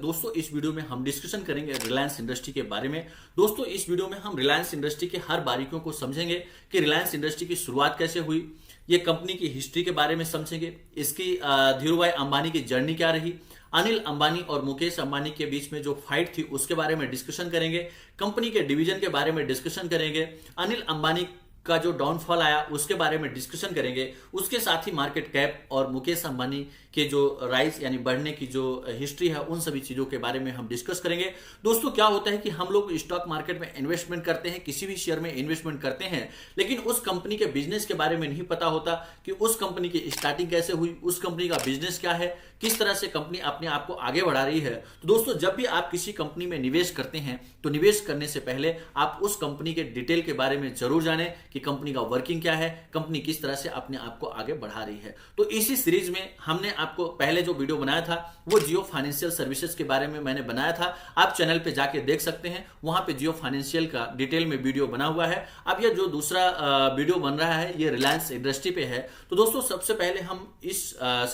दोस्तों इस वीडियो में हम डिस्कशन करेंगे रिलायंस इंडस्ट्री के बारे में। दोस्तों इस वीडियो में हम रिलायंस इंडस्ट्री के हर बारीकियों को समझेंगे कि रिलायंस इंडस्ट्री की शुरुआत कैसे हुई, ये कंपनी की हिस्ट्री के बारे में समझेंगे, इसकी धीरूभाई अंबानी की जर्नी क्या रही, अनिल अंबानी और मुकेश अंबानी के बीच में जो फाइट थी उसके बारे में डिस्कशन करेंगे, कंपनी के डिवीजन के बारे में डिस्कशन करेंगे, अनिल अंबानी का जो डाउनफॉल आया उसके बारे में डिस्कशन करेंगे, उसके साथ ही मार्केट कैप और मुकेश अंबानी के जो राइज यानी बढ़ने की जो हिस्ट्री है उन सभी चीजों के बारे में हम डिस्कस करेंगे। दोस्तों क्या होता है कि हम लोग स्टॉक मार्केट में इन्वेस्टमेंट करते हैं, किसी भी शेयर में इन्वेस्टमेंट करते हैं, लेकिन उस कंपनी के बिजनेस के बारे में नहीं पता होता कि उस कंपनी की स्टार्टिंग कैसे हुई, उस कंपनी का बिजनेस क्या है, किस तरह से कंपनी अपने आप को आगे बढ़ा रही है। तो दोस्तों जब भी आप किसी कंपनी में निवेश करते हैं तो निवेश करने से पहले आप उस कंपनी के डिटेल के बारे में जरूर जानें कि कंपनी का वर्किंग क्या है, कंपनी किस तरह से अपने आप को आगे बढ़ा रही है। तो इसी सीरीज में हमने आपको पहले जो वीडियो बनाया था वो जियो फाइनेंशियल सर्विसेज के बारे में मैंने बनाया था, आप चैनल पे जाके देख सकते हैं, वहां पे जियो फाइनेंशियल का डिटेल में वीडियो बना हुआ है। अब ये जो दूसरा वीडियो बन रहा है ये रिलायंस इंडस्ट्री पे है। तो दोस्तों सबसे पहले हम इस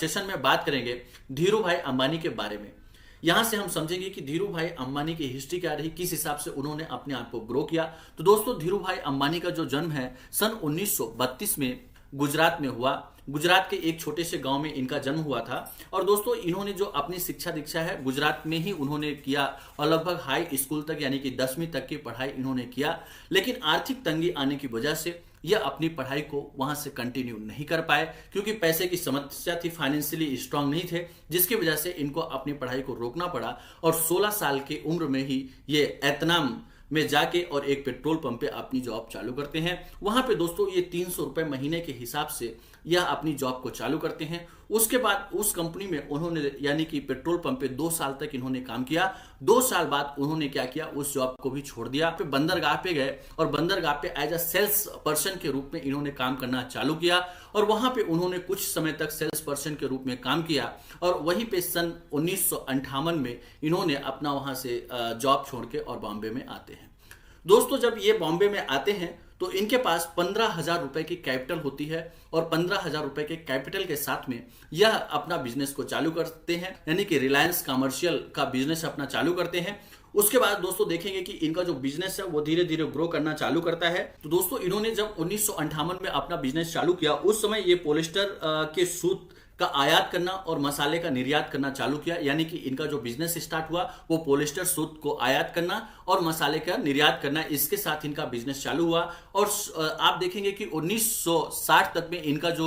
सेशन में बात करेंगे धीरूभाई अंबानी के बारे में। यहां से हम समझेंगे कि धीरूभाई अंबानी की हिस्ट्री क्या रही, किस हिसाब से उन्होंने अपने आप को ग्रो किया। तो दोस्तों धीरूभाई अंबानी का जो जन्म है सन 1932 में गुजरात में हुआ। गुजरात के एक छोटे से गांव में इनका जन्म हुआ था और दोस्तों इन्होंने जो अपनी शिक्षा दीक्षा है गुजरात में ही उन्होंने किया और लगभग हाई स्कूल तक यानी कि 10वीं तक की पढ़ाई इन्होंने किया, लेकिन आर्थिक तंगी आने की वजह से यह अपनी पढ़ाई को वहां से कंटिन्यू नहीं कर पाए क्योंकि पैसे की समस्या थी, फाइनेंशियली स्ट्रांग नहीं थे, जिसकी वजह से इनको अपनी पढ़ाई को रोकना पड़ा और 16 साल की उम्र में ही ये एतनाम में जाके और एक पेट्रोल पंप पे अपनी जॉब चालू करते हैं। वहां पे दोस्तों ये 300 रुपए महीने के हिसाब से यह अपनी जॉब को चालू करते हैं। उसके बाद उस कंपनी में उन्होंने यानी कि पेट्रोल पंप पे 2 साल तक इन्होंने काम किया। 2 साल बाद उन्होंने क्या किया, उस जॉब को भी छोड़ दिया, फिर बंदरगाह पे गए और बंदरगाह पे एज अ सेल्स पर्सन के रूप में इन्होंने काम करना चालू किया और वहां पे उन्होंने कुछ समय तक सेल्स पर्सन के रूप में काम किया और वहीं पे सन 1958 में इन्होंने अपना वहां से जॉब छोड़ के और बॉम्बे में आते हैं। दोस्तों जब ये बॉम्बे में आते हैं तो इनके पास 15,000 रुपए की कैपिटल होती है और 15,000 रुपए के कैपिटल के साथ में यह अपना बिजनेस को चालू करते हैं, यानी कि रिलायंस कमर्शियल का बिजनेस अपना चालू करते हैं। उसके बाद दोस्तों देखेंगे कि इनका जो बिजनेस है वो धीरे धीरे ग्रो करना चालू करता है। तो दोस्तों इन्होंने जब 1958 में अपना बिजनेस चालू किया उस समय ये पॉलिस्टर के सूत का आयात करना और मसाले का निर्यात करना चालू किया, यानी कि इनका जो बिजनेस स्टार्ट हुआ वो पॉलिस्टर सूत को आयात करना और मसाले का निर्यात करना, इसके साथ इनका बिजनेस चालू हुआ। और आप देखेंगे कि 1960 तक में इनका जो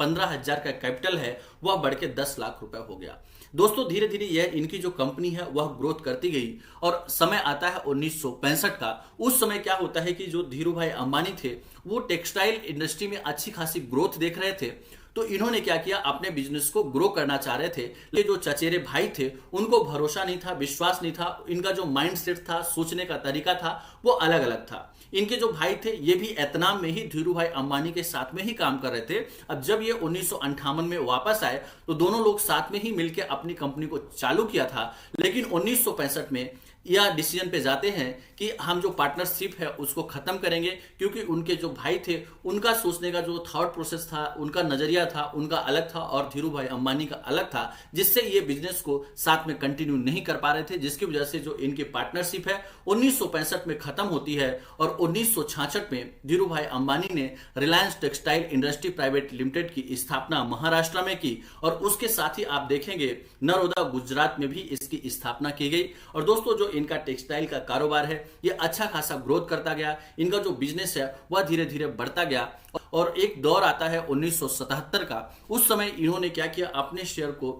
15,000 का कैपिटल है वह बढ़ के 10 लाख रुपए हो गया। दोस्तों धीरे धीरे यह इनकी जो कंपनी है वह ग्रोथ करती गई और समय आता है 1965 का। उस समय क्या होता है कि जो धीरूभाई अंबानी थे वो टेक्सटाइल इंडस्ट्री में अच्छी खासी ग्रोथ देख रहे थे, तो इन्होंने क्या किया, अपने बिजनेस को ग्रो करना चाह रहे थे। लेकिन जो चचेरे भाई थे उनको भरोसा नहीं था, विश्वास नहीं था, इनका जो माइंड सेट था, सोचने का तरीका था वो अलग अलग था। इनके जो भाई थे ये भी एतनाम में ही धीरूभाई अंबानी के साथ में ही काम कर रहे थे। अब जब ये 1958 में वापस आए तो दोनों लोग साथ में ही मिलकर अपनी कंपनी को चालू किया था, लेकिन 1965 में यह डिसीजन पे जाते हैं कि हम जो पार्टनरशिप है उसको खत्म करेंगे, क्योंकि उनके जो भाई थे उनका सोचने का जो थॉट प्रोसेस था, उनका नजरिया था, उनका अलग था और धीरूभाई अंबानी का अलग था, जिससे ये बिजनेस को साथ में कंटिन्यू नहीं कर पा रहे थे, जिसकी वजह से जो इनकी पार्टनरशिप है 1965 में खत्म होती है और 1966 में धीरूभाई अंबानी ने Reliance textile industry private limited की स्थापना महाराष्ट्र में की और उसके साथ ही आप देखेंगे नरोदा गुजरात में भी इसकी स्थापना की गई। और दोस्तों जो इनका टेक्सटाइल का कारोबार है ये अच्छा खासा ग्रोथ करता गया, इनका जो बिजनेस है वह धीरे धीरे बढ़ता गया और एक दौर आता है 1977 का। उस समय इन्होंने क्या किया, अपने शेयर को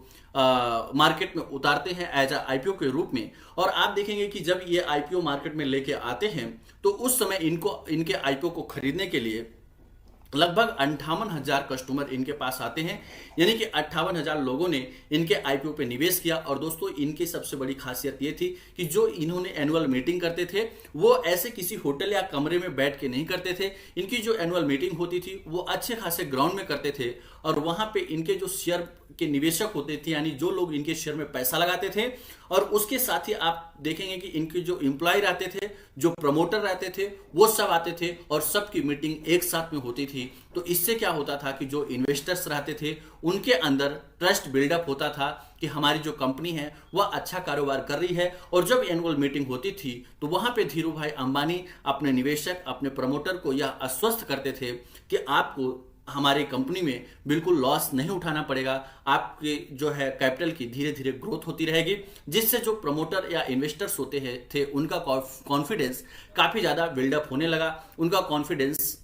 मार्केट में उतारते हैं एज अ आईपीओ के रूप में। और आप देखेंगे कि जब ये आईपीओ मार्केट में लेके आते हैं तो उस समय इनके आईपीओ को खरीदने के लिए लगभग 58,000 कस्टमर इनके पास आते हैं, यानी कि 58,000 लोगों ने इनके आईपीओ पे निवेश किया। और दोस्तों इनकी सबसे बड़ी खासियत ये थी कि जो इन्होंने एनुअल मीटिंग करते थे वो ऐसे किसी होटल या कमरे में बैठ के नहीं करते थे। इनकी जो एनुअल मीटिंग होती थी वो अच्छे खासे ग्राउंड में करते थे और वहां पे इनके जो शेयर के निवेशक होते थे, यानी जो लोग इनके शेयर में पैसा लगाते थे, और उसके साथ ही आप देखेंगे कि इनके जो एम्प्लॉय रहते थे, जो प्रमोटर रहते थे, वो सब आते थे और सबकी मीटिंग एक साथ में होती थी। थी, तो इससे क्या होता था कि जो इन्वेस्टर्स रहते थे उनके अंदर ट्रस्ट बिल्डअप होता था कि हमारी जो कंपनी है वह अच्छा कारोबार कर रही है। और जब एनुअल मीटिंग होती थी तो वहां पे धीरू भाई अंबानी अपने निवेशक, अपने प्रमोटर को यह आश्वस्त करते थे कि आपको हमारी कंपनी में बिल्कुल लॉस नहीं उठाना पड़ेगा, आपके जो है कैपिटल की धीरे धीरे ग्रोथ होती रहेगी, जिससे जो प्रमोटर या इन्वेस्टर्स होते हैं थे उनका कॉन्फिडेंस काफी ज्यादा बिल्डअप होने लगा। उनका कॉन्फिडेंस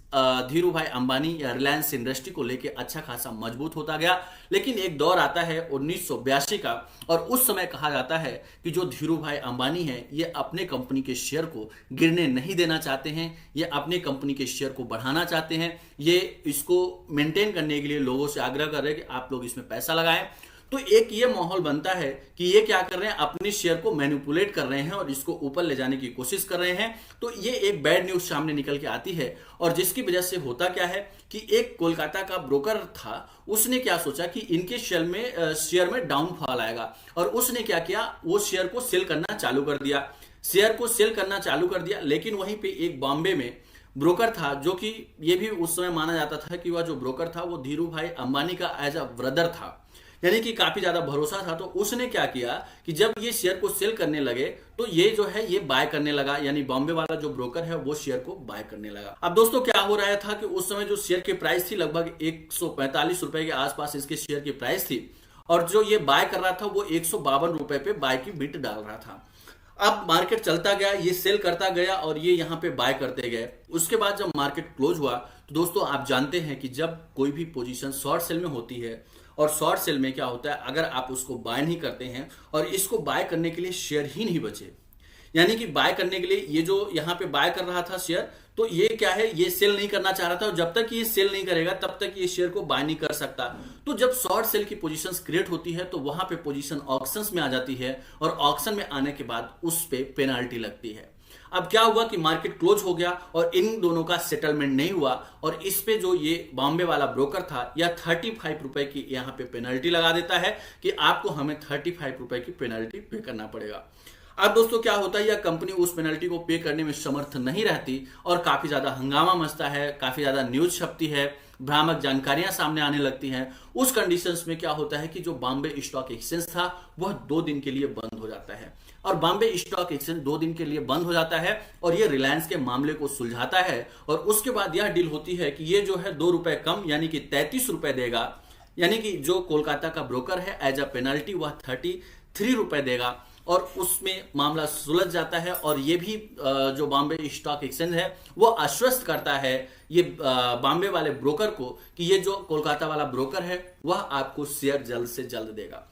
धीरू भाई अंबानी या रिलायंस इंडस्ट्री को लेके अच्छा खासा मजबूत होता गया। लेकिन एक दौर आता है 1982 का, और उस समय कहा जाता है कि जो धीरू भाई अंबानी है ये अपने कंपनी के शेयर को गिरने नहीं देना चाहते हैं, ये अपने कंपनी के शेयर को बढ़ाना चाहते हैं, ये इसको मेंटेन करने के लिए लोगों से आग्रह कर रहे हैं कि आप लोग इसमें पैसा लगाएं। तो एक ये माहौल बनता है कि ये क्या कर रहे हैं, अपने शेयर को मैनिपुलेट कर रहे हैं और इसको ऊपर ले जाने की कोशिश कर रहे हैं। तो ये एक बैड न्यूज सामने निकल के आती है, और जिसकी वजह से होता क्या है कि एक कोलकाता का ब्रोकर था, उसने क्या सोचा कि इनके शेयर में डाउनफॉल आएगा, और उसने क्या किया, वो शेयर को सेल करना चालू कर दिया, लेकिन वहीं पे एक बॉम्बे में ब्रोकर था, जो कि ये भी उस समय माना जाता था कि वह जो ब्रोकर था वो धीरू भाई अंबानी का एज अ ब्रदर था, यानी कि काफी ज्यादा भरोसा था। तो उसने क्या किया कि जब ये शेयर को सेल करने लगे तो ये जो है ये बाय करने लगा, यानी बॉम्बे वाला जो ब्रोकर है वो शेयर को बाय करने लगा। अब दोस्तों क्या हो रहा था कि उस समय जो शेयर की प्राइस थी लगभग 145 रुपए के आसपास इसके शेयर की प्राइस थी, और जो ये बाय कर रहा था वो 152 रुपए पे बाय की बिट डाल रहा था। अब मार्केट चलता गया, ये सेल करता गया और ये यहाँ पे बाय करते गए। उसके बाद जब मार्केट क्लोज हुआ तो दोस्तों आप जानते हैं कि जब कोई भी पोजीशन शॉर्ट सेल में होती है, और शॉर्ट सेल में क्या होता है, अगर आप उसको बाय नहीं करते हैं और इसको बाय करने के लिए शेयर ही नहीं बचे, यानी कि बाय करने के लिए ये जो यहाँ पे बाय कर रहा था शेयर, तो ये क्या है, ये सेल नहीं करना चाह रहा था, और जब तक ये सेल नहीं करेगा तब तक ये शेयर को बाय नहीं कर सकता। तो जब शॉर्ट सेल की पोजीशंस क्रिएट होती है तो वहां पे पोजीशन ऑक्शंस में आ जाती है, और ऑक्शन में आने के बाद उस पे पेनाल्टी लगती है। अब क्या हुआ कि मार्केट क्लोज हो गया और इन दोनों का सेटलमेंट नहीं हुआ, और इस पे जो ये बॉम्बे वाला ब्रोकर था यह 35 रुपए की यहाँ पे पेनल्टी लगा देता है कि आपको हमें 35 रुपए की पेनल्टी पे करना पड़ेगा। अब दोस्तों क्या होता है, यह कंपनी उस पेनल्टी को पे करने में समर्थ नहीं रहती और काफी ज्यादा हंगामा मचता है, काफी ज्यादा न्यूज छपती है, भ्रामक जानकारियां सामने आने लगती हैं। उस कंडीशंस में क्या होता है कि जो बॉम्बे स्टॉक एक्सचेंज था वह 2 दिन के लिए बंद हो जाता है, और बॉम्बे स्टॉक एक्सचेंज 2 दिन के लिए बंद हो जाता है और ये रिलायंस के मामले को सुलझाता है। और उसके बाद यह डील होती है कि ये जो है 2 रुपए कम यानी कि 33 रुपए देगा, यानी कि जो कोलकाता का ब्रोकर है एज अ पेनल्टी वह 33 रुपए देगा, और उसमें मामला सुलझ जाता है। और ये भी जो बॉम्बे स्टॉक एक्सचेंज है वो आश्वस्त करता है ये बॉम्बे वाले ब्रोकर को कि ये जो कोलकाता वाला ब्रोकर है वह आपको शेयर जल्द से जल्द देगा।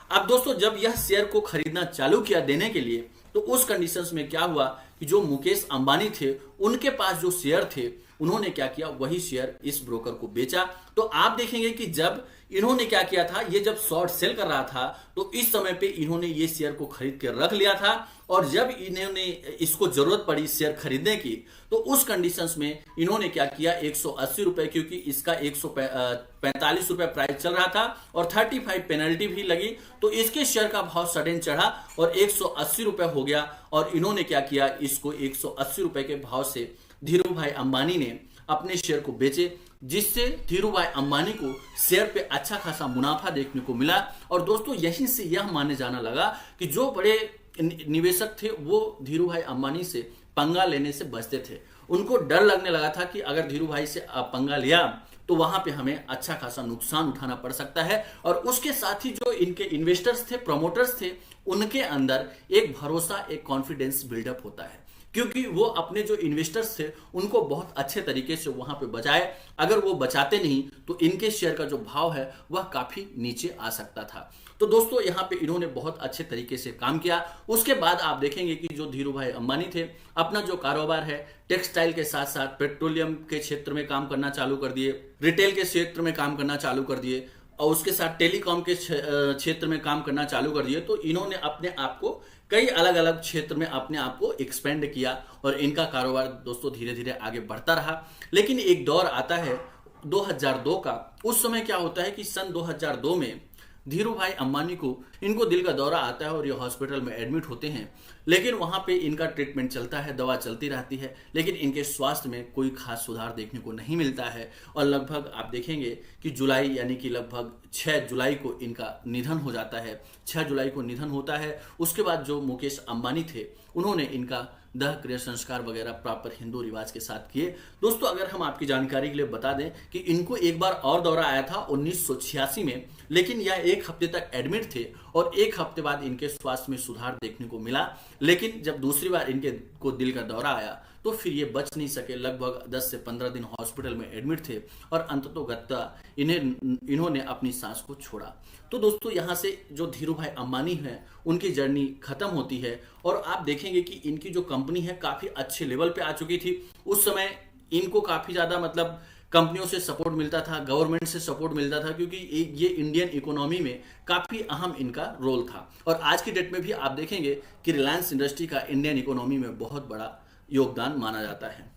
अब दोस्तों जब यह शेयर को खरीदना चालू किया देने के लिए, तो उस कंडीशंस में क्या हुआ कि जो मुकेश अंबानी थे उनके पास जो शेयर थे उन्होंने क्या किया, वही शेयर इस ब्रोकर को बेचा। तो आप देखेंगे कि जब इन्होंने क्या किया था, ये जब शॉर्ट सेल कर रहा था तो इस समय पे इन्होंने ये शेयर को खरीद कर रख लिया था, और जब इन्होंने इसको जरूरत पड़ी शेयर खरीदने की तो उस कंडीशंस में इन्होंने क्या किया, 180 रुपए, क्योंकि इसका 145 रुपए प्राइस चल रहा था और 35 पेनल्टी भी लगी, तो इसके शेयर का भाव सडन चढ़ा और 180 रुपए हो गया। और इन्होंने क्या किया, इसको 180 रुपए के भाव से धीरू भाई अंबानी ने अपने शेयर को बेचे, जिससे धीरू भाई अंबानी को शेयर पे अच्छा खासा मुनाफा देखने को मिला। और दोस्तों यहीं से यह माने जाना लगा कि जो बड़े निवेशक थे वो धीरू भाई अंबानी से पंगा लेने से बचते थे। उनको डर लगने लगा था कि अगर धीरू भाई से पंगा लिया तो वहां पे हमें अच्छा खासा नुकसान उठाना पड़ सकता है। और उसके साथ ही जो इनके इन्वेस्टर्स थे, प्रमोटर्स थे, उनके अंदर एक भरोसा, एक कॉन्फिडेंस बिल्डअप होता है, क्योंकि वो अपने जो इन्वेस्टर्स थे उनको बहुत अच्छे तरीके से वहां पे बचाए। अगर वो बचाते नहीं तो इनके शेयर का जो भाव है वह काफी नीचे आ सकता था। तो दोस्तों यहाँ पे इन्होंने बहुत अच्छे तरीके से काम किया। उसके बाद आप देखेंगे कि जो धीरू भाई अंबानी थे अपना जो कारोबार है टेक्सटाइल के साथ साथ पेट्रोलियम के क्षेत्र में काम करना चालू कर दिए, रिटेल के क्षेत्र में काम करना चालू कर दिए, और उसके साथ टेलीकॉम के क्षेत्र में काम करना चालू कर दिए। तो इन्होंने अपने आप को कई अलग अलग क्षेत्र में अपने आप को एक्सपेंड किया और इनका कारोबार दोस्तों धीरे धीरे आगे बढ़ता रहा। लेकिन एक दौर आता है 2002 का। उस समय क्या होता है कि सन 2002 में धीरू भाई अंबानी को इनको दिल का दौरा आता है और ये हॉस्पिटल में एडमिट होते हैं। लेकिन वहां पे इनका ट्रीटमेंट चलता है, दवा चलती रहती है, लेकिन इनके स्वास्थ्य में कोई खास सुधार देखने को नहीं मिलता है। और लगभग आप देखेंगे कि जुलाई यानी कि लगभग 6 जुलाई को इनका निधन हो जाता है। 6 जुलाई को निधन होता है। उसके बाद जो मुकेश अंबानी थे उन्होंने इनका दाह क्रिया संस्कार वगैरह प्रॉपर हिंदू रिवाज के साथ किए। दोस्तों अगर हम आपकी जानकारी के लिए बता दें कि इनको एक बार और दौरा आया था 1986 में, लेकिन यह 1 हफ्ते तक एडमिट थे और 1 हफ्ते बाद इनके स्वास्थ्य में सुधार देखने को मिला। लेकिन जब दूसरी बार इनके को दिल का दौरा आया तो फिर ये बच नहीं सके। लगभग 10 से 15 दिन हॉस्पिटल में एडमिट थे और अंततोगत्वा इन्होंने अपनी सांस को छोड़ा। तो दोस्तों यहाँ से जो धीरू भाई अंबानी हैं उनकी जर्नी खत्म होती है और आप देखेंगे कि इनकी जो कंपनी है काफी अच्छे लेवल पे आ चुकी थी। उस समय इनको काफी ज्यादा मतलब कंपनियों से सपोर्ट मिलता था, गवर्नमेंट से सपोर्ट मिलता था, क्योंकि ये इंडियन इकोनॉमी में काफी अहम इनका रोल था। और आज की डेट में भी आप देखेंगे कि रिलायंस इंडस्ट्री का इंडियन इकोनॉमी में बहुत बड़ा योगदान माना जाता है।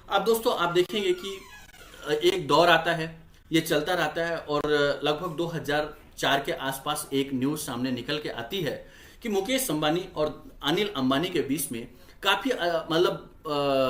अब दोस्तों आप देखेंगे कि एक दौर आता है, ये चलता रहता है और लगभग 2004 के आसपास एक न्यूज सामने निकल के आती है कि मुकेश अंबानी और अनिल अंबानी के बीच में काफी मतलब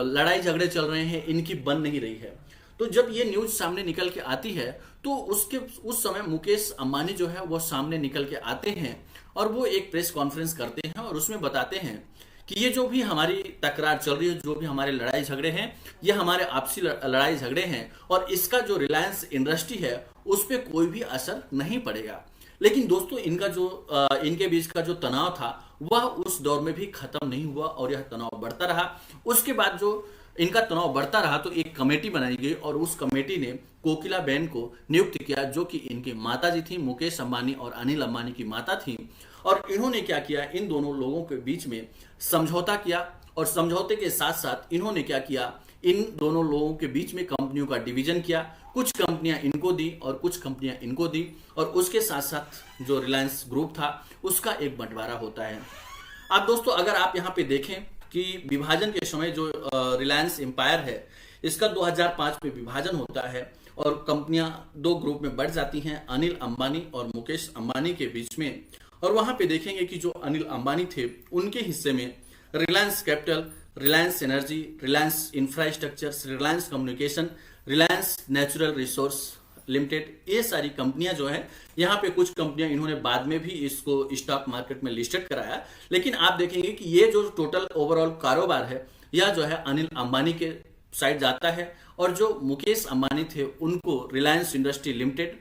लड़ाई झगड़े चल रहे हैं, इनकी बन नहीं रही है। तो जब ये न्यूज सामने निकल के आती है तो उस समय मुकेश अंबानी जो है वो सामने निकल के आते हैं और वो एक प्रेस कॉन्फ्रेंस करते हैं और उसमें बताते हैं कि ये जो भी हमारी तकरार चल रही है, जो भी हमारे लड़ाई झगड़े हैं, ये हमारे आपसी लड़ाई झगड़े हैं और इसका जो रिलायंस इंडस्ट्री है उस पर कोई भी असर नहीं पड़ेगा। लेकिन दोस्तों इनके बीच का जो तनाव था वह उस दौर में भी खत्म नहीं हुआ और यह तनाव बढ़ता रहा। उसके बाद जो इनका तनाव बढ़ता रहा तो एक कमेटी बनाई गई और उस कमेटी ने कोकिला बेन को नियुक्त किया, जो कि इनकी माता जी थी, मुकेश अंबानी और अनिल अंबानी की माता थी। और इन्होंने क्या किया, इन दोनों लोगों के बीच में समझौता किया और समझौते के साथ साथ इन्होंने क्या किया, इन दोनों लोगों के बीच में कंपनियों का डिवीजन किया। कुछ कंपनियां इनको दी और कुछ कंपनियां इनको दी और उसके साथ साथ जो रिलायंस ग्रुप था उसका एक बंटवारा होता है। अब दोस्तों अगर आप यहाँ पे देखें कि विभाजन के समय जो रिलायंस एम्पायर है इसका 2005 में विभाजन होता है और कंपनियां 2 ग्रुप में बढ़ जाती हैं, अनिल अंबानी और मुकेश अंबानी के बीच में। और वहां पे देखेंगे कि जो अनिल अंबानी थे उनके हिस्से में Reliance capital, Reliance energy, Reliance infrastructure, Reliance communication, Reliance natural resource limited, ये सारी कंपनियां जो है, यहाँ पे कुछ कंपनियां इन्होंने बाद में भी इसको स्टॉक मार्केट में लिस्टेड कराया। लेकिन आप देखेंगे कि ये जो टोटल ओवरऑल कारोबार है यह जो है अनिल अंबानी के साइड जाता है और जो मुकेश अंबानी थे उनको रिलायंस इंडस्ट्री लिमिटेड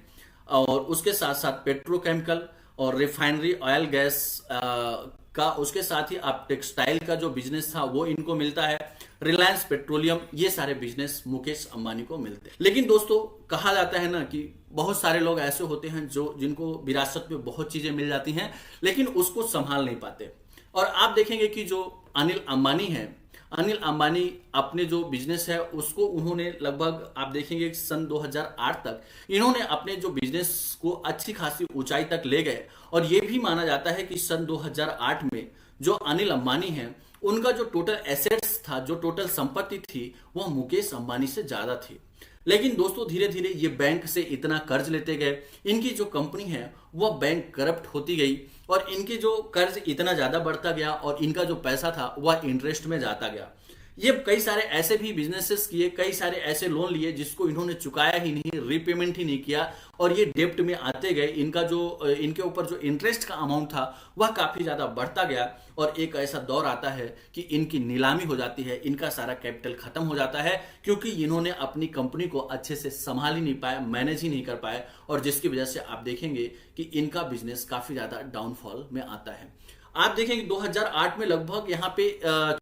और उसके साथ साथ पेट्रोकेमिकल और रिफाइनरी ऑयल गैस का, उसके साथ ही आप टेक्सटाइल का जो बिजनेस था वो इनको मिलता है, रिलायंस पेट्रोलियम, ये सारे बिजनेस मुकेश अंबानी को मिलते हैं। लेकिन दोस्तों कहा जाता है ना कि बहुत सारे लोग ऐसे होते हैं जिनको विरासत में बहुत चीजें मिल जाती हैं लेकिन उसको संभाल नहीं पाते। और आप देखेंगे कि जो अनिल अंबानी है, अनिल अंबानी अपने जो बिजनेस है उसको उन्होंने लगभग आप देखेंगे सन 2008 तक इन्होंने अपने जो बिजनेस को अच्छी खासी ऊंचाई तक ले गए। और ये भी माना जाता है कि सन 2008 में जो अनिल अंबानी हैं उनका जो टोटल एसेट्स था, जो टोटल संपत्ति थी, वह मुकेश अंबानी से ज्यादा थी। लेकिन दोस्तों धीरे धीरे ये बैंक से इतना कर्ज लेते गए, इनकी जो कंपनी है वह बैंक करप्ट होती गई और इनके जो कर्ज इतना ज्यादा बढ़ता गया और इनका जो पैसा था वह इंटरेस्ट में जाता गया। ये कई सारे ऐसे भी बिजनेसेस किए, कई सारे ऐसे लोन लिए जिसको इन्होंने चुकाया ही नहीं, रीपेमेंट ही नहीं किया और ये डेप्ट में आते गए। इनके ऊपर जो इंटरेस्ट का अमाउंट था वह काफी ज्यादा बढ़ता गया और एक ऐसा दौर आता है कि इनकी नीलामी हो जाती है, इनका सारा कैपिटल खत्म हो जाता है क्योंकि इन्होंने अपनी कंपनी को अच्छे से संभाल ही नहीं पाए, मैनेज ही नहीं कर पाए और जिसकी वजह से आप देखेंगे कि इनका बिजनेस काफी ज्यादा डाउनफॉल में आता है। आप देखेंगे 2008 में लगभग यहाँ पे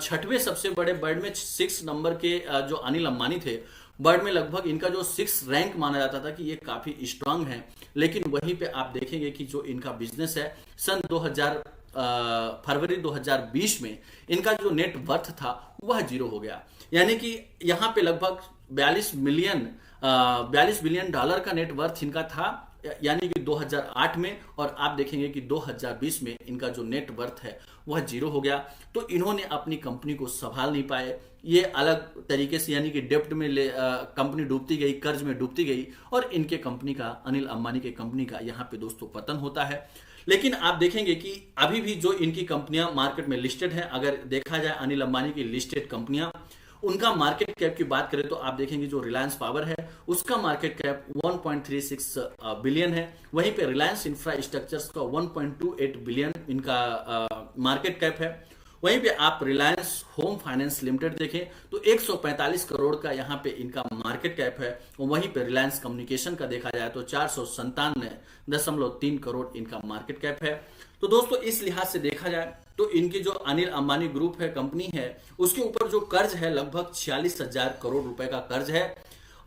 6वें सबसे बड़े वर्ल्ड में 6 नंबर के जो अनिल अंबानी थे, वर्ल्ड में लगभग इनका जो 6 रैंक माना जाता था कि ये काफी स्ट्रांग है। लेकिन वहीं पे आप देखेंगे कि जो इनका बिजनेस है सन फरवरी 2020 में इनका जो नेट वर्थ था वह 0 हो गया। यानी कि यहाँ पे लगभग 42 बिलियन डॉलर का नेट वर्थ इनका था यानी कि 2008 में, और आप देखेंगे कि 2020 में इनका जो नेट वर्थ है वह जीरो हो गया। तो इन्होंने अपनी कंपनी को संभाल नहीं पाए, ये अलग तरीके से यानी कि डेप्ट में कंपनी डूबती गई, कर्ज में डूबती गई, और इनके कंपनी का, अनिल अंबानी के कंपनी का यहाँ पे दोस्तों पतन होता है। लेकिन आप देखेंगे कि अभी भी जो इनकी कंपनियां मार्केट में लिस्टेड हैं, अगर देखा जाए अनिल अंबानी की लिस्टेड कंपनियां, उनका मार्केट कैप की बात करें तो आप देखेंगे जो रिलायंस पावर है उसका मार्केट कैप 1.36 बिलियन है। वहीं पे रिलायंस इंफ्रास्ट्रक्चर्स का 1.28 बिलियन इनका मार्केट कैप है। वहीं पे आप रिलायंस होम फाइनेंस लिमिटेड देखें तो 145 करोड़ का यहाँ पे इनका मार्केट कैप है। और वहीं पे रिलायंस कम्युनिकेशन का देखा जाए तो 497.3 करोड़ इनका मार्केट कैप है। तो दोस्तों इस लिहाज से देखा जाए तो इनकी जो अनिल अंबानी ग्रुप है, कंपनी है, उसके ऊपर जो कर्ज है लगभग 46,000 करोड़ रुपए का कर्ज है।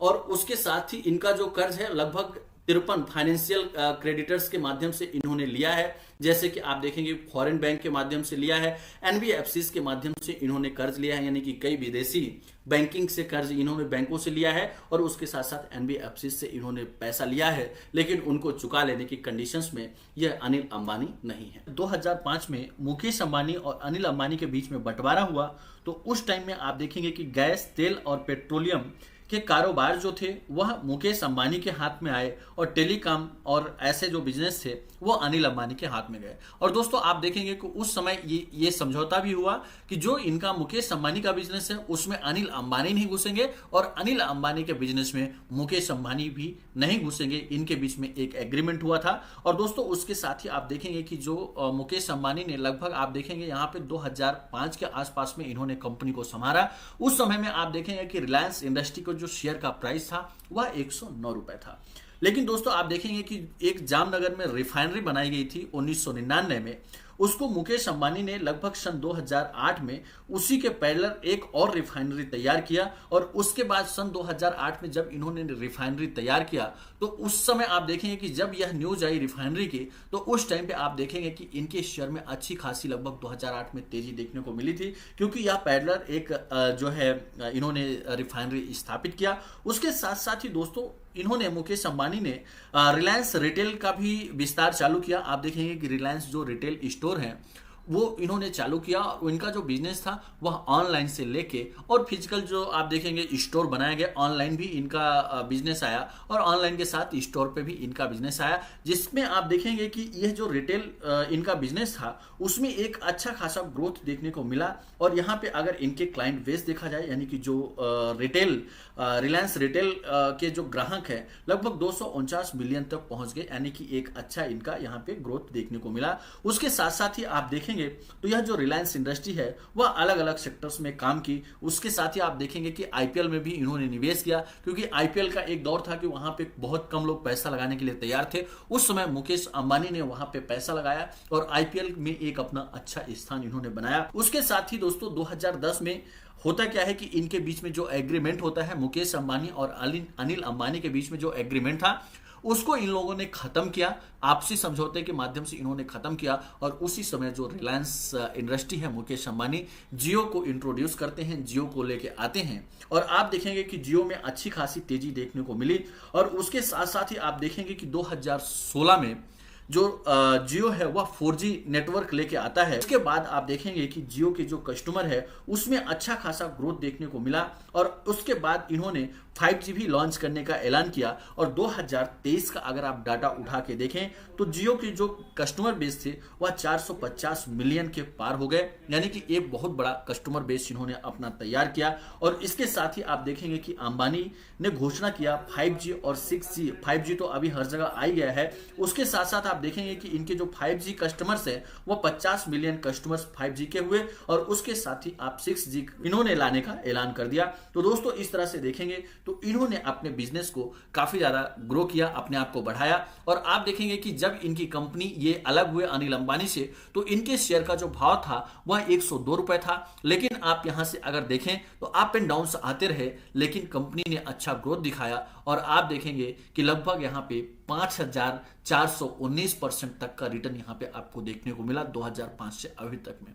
और उसके साथ ही इनका जो कर्ज है लगभग 53 फाइनेंशियल क्रेडिटर्स के माध्यम से इन्होंने लिया है। जैसे कि आप देखेंगे फॉरेन बैंक के माध्यम से लिया है, एनबीएफसीज के माध्यम से इन्होंने कर्ज लिया है, यानी कि कई विदेशी बैंकिंग से कर्ज इन्होंने बैंकों से लिया है, और उसके साथ साथ एनबीएफसीज से इन्होंने पैसा लिया है, लेकिन उनको चुका लेने की कंडीशंस में यह अनिल अंबानी नहीं है। 2005 में मुकेश अंबानी और अनिल अंबानी के बीच में बंटवारा हुआ, तो उस टाइम में आप देखेंगे कि गैस, तेल और पेट्रोलियम के कारोबार जो थे वह मुकेश अंबानी के हाथ में आए, और टेलीकॉम और ऐसे जो बिजनेस थे वो अनिल अंबानी के हाथ में गए। और दोस्तों आप देखेंगे कि उस समय ये समझौता भी हुआ कि जो इनका मुकेश अंबानी का बिजनेस है उसमें अनिल अंबानी नहीं घुसेंगे, और अनिल अंबानी के बिजनेस में मुकेश अंबानी भी नहीं घुसेंगे। इनके बीच में एक एग्रीमेंट हुआ था। और दोस्तों उसके साथ ही आप देखेंगे कि जो मुकेश अंबानी ने लगभग आप देखेंगे यहाँ पे 2005 के आसपास में इन्होंने कंपनी को संभाला। उस समय में आप देखेंगे कि रिलायंस इंडस्ट्री को जो शेयर का प्राइस था वह 109 रुपए था। लेकिन दोस्तों आप देखेंगे कि एक जामनगर में रिफाइनरी बनाई गई थी 1999 में, उसको मुकेश अंबानी ने लगभग सन 2008 में उसी के पैरेलल एक और रिफाइनरी तैयार किया। और उसके बाद सन 2008 में जब इन्होंने रिफाइनरी तैयार किया तो उस समय आप देखेंगे कि जब यह न्यूज आई रिफाइनरी की, तो उस टाइम पे आप देखेंगे कि इनके शेयर में अच्छी खासी लगभग 2008 में तेजी देखने को मिली थी, क्योंकि यह पैरेलल एक जो है इन्होंने रिफाइनरी स्थापित किया। उसके साथ साथ ही दोस्तों इन्होंने, मुकेश अंबानी ने रिलायंस रिटेल का भी विस्तार चालू किया। आप देखेंगे कि रिलायंस जो रिटेल स्टोर हैं वो इन्होंने चालू किया, और इनका जो बिजनेस था वह ऑनलाइन से लेके और फिजिकल जो आप देखेंगे स्टोर बनाया गया, ऑनलाइन भी इनका बिजनेस आया, और ऑनलाइन के साथ स्टोर पे भी इनका बिजनेस आया, जिसमें आप देखेंगे कि यह जो रिटेल इनका बिजनेस था उसमें एक अच्छा खासा ग्रोथ देखने को मिला। और यहाँ पे अगर इनके क्लाइंट बेस देखा जाए, यानी कि जो रिटेल रिलायंस रिटेल के जो ग्राहक है लगभग 249 मिलियन तक पहुंच गए, यानी कि एक अच्छा इनका यहाँ पे ग्रोथ देखने को मिला। उसके साथ साथ ही आप देखेंगे तो यह जो रिलायंस इंडस्ट्री है वह अलग अलग सेक्टर्स में काम की। उसके साथ ही आप देखेंगे कि आईपीएल में भी इन्होंने निवेश किया, क्योंकि आईपीएल का एक दौर था कि वहां पे बहुत कम लोग पैसा लगाने के लिए तैयार थे। उस समय मुकेश अंबानी ने वहां पे पैसा लगाया और आईपीएल में एक अपना अच्छा स्थान इन्होंने बनाया। उसके साथ ही दोस्तों 2010 में होता क्या है कि इनके बीच में जो एग्रीमेंट होता है, मुकेश अंबानी और अनिल अंबानी के बीच में जो एग्रीमेंट था उसको इन लोगों ने खत्म किया, आपसी समझौते के माध्यम से इन्होंने खत्म किया। और उसी समय जो रिलायंस इंडस्ट्री है, मुकेश अंबानी जियो को इंट्रोड्यूस करते हैं, जियो को लेके आते हैं, और आप देखेंगे कि जियो में अच्छी खासी तेजी देखने को मिली। और उसके साथ साथ ही आप देखेंगे कि 2016 में जो जियो है वह 4G नेटवर्क लेके आता है। उसके बाद आप देखेंगे कि जियो के जो कस्टमर है उसमें अच्छा खासा ग्रोथ देखने को मिला, और उसके बाद इन्होंने 5G भी लॉन्च करने का ऐलान किया। और 2023 का अगर आप डाटा उठा के देखें तो जियो के जो कस्टमर बेस थे वह 450 मिलियन के पार हो गए, यानी कि एक बहुत बड़ा कस्टमर बेस इन्होंने अपना तैयार किया। और इसके साथ ही आप देखेंगे कि अंबानी ने घोषणा किया 5G और 6G। 5G तो अभी हर जगह आ गया है। उसके साथ साथ आप देखेंगे कि इनके जो 5G कस्टमर्स है वो 50 मिलियन कस्टमर्स 5G के हुए, और उसके साथ ही आप 6G इन्होंने लाने का ऐलान कर दिया। तो दोस्तों इस तरह से देखेंगे तो इन्होंने अपने बिजनेस को काफी ज्यादा ग्रो किया, अपने आप को बढ़ाया। और आप देखेंगे कि जब इनकी कंपनी ये अलग हुए अनिल अंबानी से, तो इनके शेयर का जो भाव था वह 102 रुपए था। लेकिन आप यहां से अगर देखें तो अप एंड डाउन आते रहे, लेकिन कंपनी ने अच्छा ग्रोथ दिखाया, और आप देखेंगे कि लगभग यहां पे 5,419% तक का रिटर्न यहाँ पे आपको देखने को मिला 2005 से अभी तक में।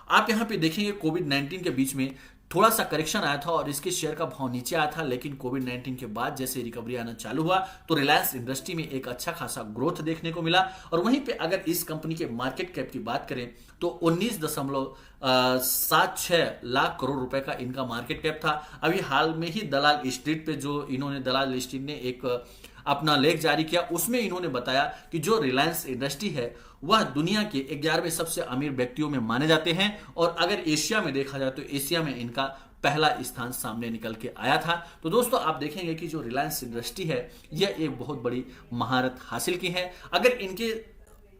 आप यहाँ पे देखेंगे कोविड-19 के बीच में थोड़ा सा करेक्शन आया था और इसके शेयर का भाव नीचे आया था, लेकिन कोविड-19 के बाद जैसे रिकवरी आना चालू हुआ तो रिलायंस इंडस्ट्री में एक अच्छा खासा ग्रोथ देखने को मिला। और वहीं पे अगर इस कंपनी के मार्केट कैप की बात करें तो 19.76 लाख करोड़ रुपए का इनका मार्केट कैप था। अभी हाल में ही दलाल स्ट्रीट पे जो इन्होंने दलाल स्ट्रीट ने एक अपना लेख जारी किया, उसमें इन्होंने बताया कि जो रिलायंस इंडस्ट्री है वह दुनिया के 11वें सबसे अमीर व्यक्तियों में माने जाते हैं और अगर एशिया में देखा जाए तो एशिया में इनका पहला स्थान सामने निकल के आया था। तो दोस्तों आप देखेंगे कि जो रिलायंस इंडस्ट्री है यह एक बहुत बड़ी महारत हासिल की है। अगर इनके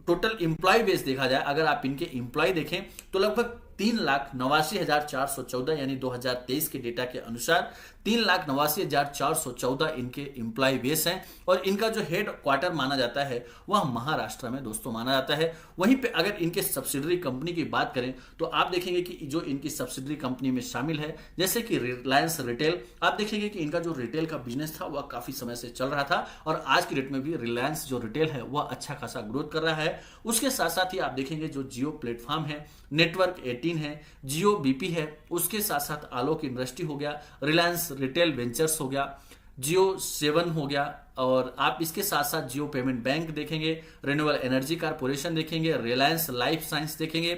टोटल एम्प्लॉय बेस देखा जाए, अगर आप इनके एम्प्लॉय देखें तो लगभग 3,89,414 यानी 2023 के डेटा के अनुसार 3,89,414 इनके एम्प्लॉय बेस हैं और इनका जो हेड क्वार्टर माना जाता है वह महाराष्ट्र में दोस्तों माना जाता है। वहीं पे अगर इनके सब्सिडरी कंपनी की बात करें तो आप देखेंगे कि जो इनकी सब्सिडरी कंपनी में शामिल है जैसे कि रिलायंस रिटेल, आप देखेंगे कि इनका जो रिटेल का बिजनेस था वह काफी समय से चल रहा था और आज की डेट में भी रिलायंस जो रिटेल है वह अच्छा खासा ग्रोथ कर रहा है। उसके साथ साथ ही आप देखेंगे जो जियो प्लेटफॉर्म है, नेटवर्क 18 है, जियो बीपी है, उसके साथ साथ आलोक इंडस्ट्री हो गया, रिलायंस रिटेल वेंचर्स हो गया, जियो 7 हो गया और आप इसके साथ साथ जियो पेमेंट बैंक देखेंगे, रिन्यूएबल एनर्जी कारपोरेशन देखेंगे, रिलायंस लाइफ साइंस देखेंगे,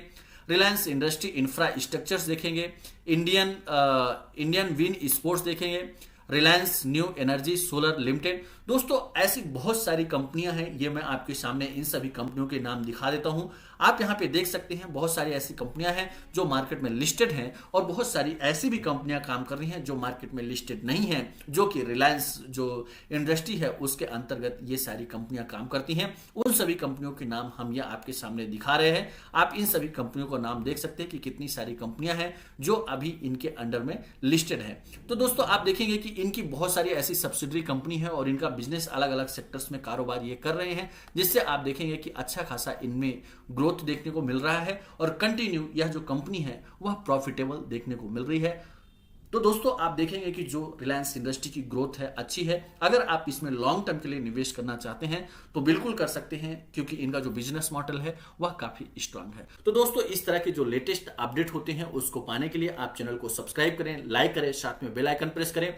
रिलायंस इंडस्ट्री इंफ्रास्ट्रक्चर्स देखेंगे, इंडियन विन स्पोर्ट्स देखेंगे, Reliance new energy solar limited. दोस्तों ऐसी बहुत सारी कंपनियां हैं, ये मैं आपके सामने इन सभी कंपनियों के नाम दिखा देता हूं। आप यहां पे देख सकते हैं बहुत सारी ऐसी कंपनियां हैं जो मार्केट में लिस्टेड हैं और बहुत सारी ऐसी भी कंपनियां काम कर रही हैं जो मार्केट में लिस्टेड नहीं हैं, जो कि रिलायंस जो इंडस्ट्री है उसके अंतर्गत ये सारी कंपनियां काम करती हैं। उन सभी कंपनियों के नाम हम ये आपके सामने दिखा रहे हैं। आप इन सभी कंपनियों का नाम देख सकते हैं कि कितनी सारी कंपनियां हैं जो अभी इनके अंडर में लिस्टेड है। तो दोस्तों आप देखेंगे कि इनकी बहुत सारी ऐसी सब्सिडरी कंपनी है और इनका बिजनेस अलग अलग सेक्टर्स में कारोबार ये कर रहे हैं, जिससे आप देखेंगे कि अच्छा खासा इनमें ग्रोथ देखने को मिल रहा है और कंटिन्यू यह जो कंपनी है वह प्रॉफिटेबल देखने को मिल रही है। तो दोस्तों आप देखेंगे कि जो रिलायंस इंडस्ट्री की ग्रोथ है अच्छी है। अगर आप इसमें लॉन्ग टर्म के लिए निवेश करना चाहते हैं तो बिल्कुल कर सकते हैं, क्योंकि इनका जो बिजनेस मॉडल है वह काफी स्ट्रांग है। तो दोस्तों इस तरह के जो लेटेस्ट अपडेट होते हैं उसको पाने के लिए आप चैनल को सब्सक्राइब करें, लाइक करें, साथ में बेल आइकन प्रेस करें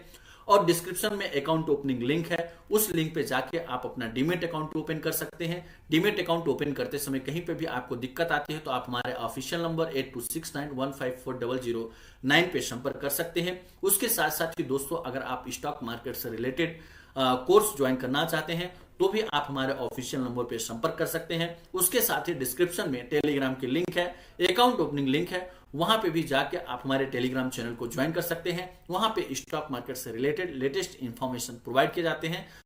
और डिस्क्रिप्शन में अकाउंट ओपनिंग लिंक है, उस लिंक पे जाके आप अपना डीमेट अकाउंट ओपन कर सकते हैं। डीमेट अकाउंट ओपन करते समय कहीं पे भी आपको दिक्कत आती है तो आप हमारे ऑफिशियल नंबर 8269154009 पे संपर्क कर सकते हैं। उसके साथ साथ ही दोस्तों अगर आप स्टॉक मार्केट से रिलेटेड कोर्स ज्वाइन करना चाहते हैं तो भी आप हमारे ऑफिशियल नंबर पे संपर्क कर सकते हैं। उसके साथ ही डिस्क्रिप्शन में टेलीग्राम की लिंक है, अकाउंट ओपनिंग लिंक है, वहां पे भी जाके आप हमारे टेलीग्राम चैनल को ज्वाइन कर सकते हैं। वहां पे स्टॉक मार्केट से रिलेटेड लेटेस्ट इंफॉर्मेशन प्रोवाइड किए जाते हैं।